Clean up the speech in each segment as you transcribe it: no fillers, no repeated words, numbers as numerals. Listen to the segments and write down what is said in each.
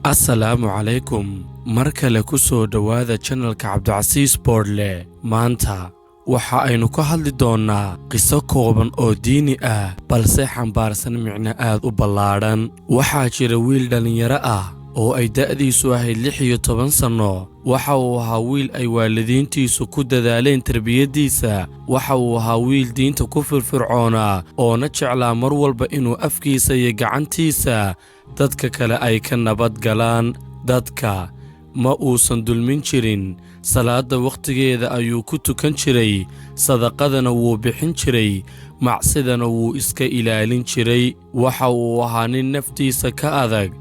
asalaamu calaykum mar kale ku soo dhowaada channelka cabdicasiis boodle maanta waxa aynu ka hadli doonnaa qiso kooban oo diini ah balse xambaarsan micno aad u ballaadhan. waxaa jira wiil dhallinyaro ah oo ay da'diisu ahayd 16 sanno. waxa uu ahaa wiil ay waalidiintiisu ku dadaaleen tarbiyaddiisa. waxa uu ahaa wiil diinta ku firfircoonaa oona jeclaa mar walba inuu afkiisa iyo gacantiisa dadka kale ay ka nabad galaan. dadka ma uusan dulmin jirin, salaadda wakhtigeeda ayuu ku tukan jiray, sadaqadana wuu bixin jiray, macsidana wuu iska ilaalin jiray. waxa uu ahaa nin naftiisa ka adag.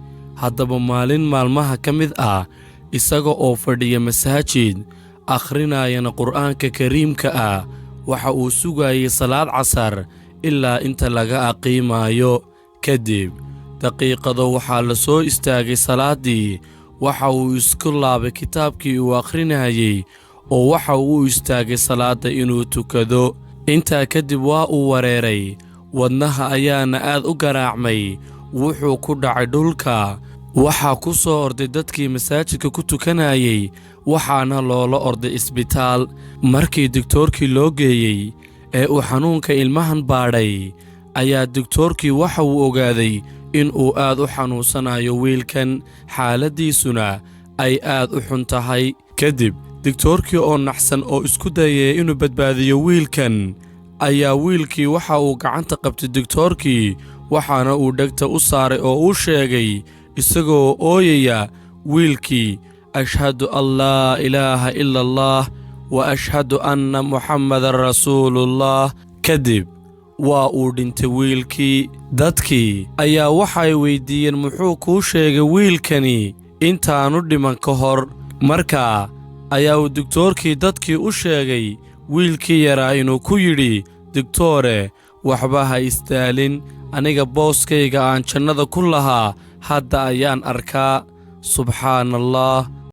haddaba maalin maalmaha ka mid ah, isaga oo fadhiya masaajid akhrinayana qur'aanka kariimka ah, waxa uu sugayay salaad casar ilaa inta laga aqiimayo. kadib daqiiqado waxaa la soo istaagay salaaddii. waxa uu isku laabay kitaabkii uu akhrinayay oo waxa uu istaagay salaadda inuu tukado. intaa kadib waa uu wareeray, wadnaha ayaana aad u garaacmay. wuxuu ku dhacay dhulka. waxaa ku soo orday dadkii masaajidka ku tukanayay, waxaana loola orday isbitaal. markii doktoorkii loo geeyey ee uu xanuunka ilmahan baadhay, ayaa doktoorkii waxa uu ogaaday in uu aad u xanuunsanayo wiilkan, xaaladdiisuna ay aad u xun tahay. kadib doktoorkii oo naxsan oo isku dayay inuu badbaadiyo wiilkan, ayaa wiilkii waxa uu gacanta qabtay doktoorkii, waxaana uu dhegta u saaray oo uu sheegay isagoo ooyaya wiilkii, ashhadu an laa ilaaha ila allah wa ashhadu anna muxammadan rasuulullah. kadib waa uu dhintay wiilkii. dadkii ayaa waxay weyddiiyeen muxuu kuu sheegay wiilkani intaanu dhiman ka hor. markaa ayaa uu doktoorkii dadkii u sheegay wiilkii yaraa inuu ku yidhi, doktoore, waxba ha istaalin, aniga booskayga aan jannada ku lahaa hadda ayaan arkaa. subxaanallah,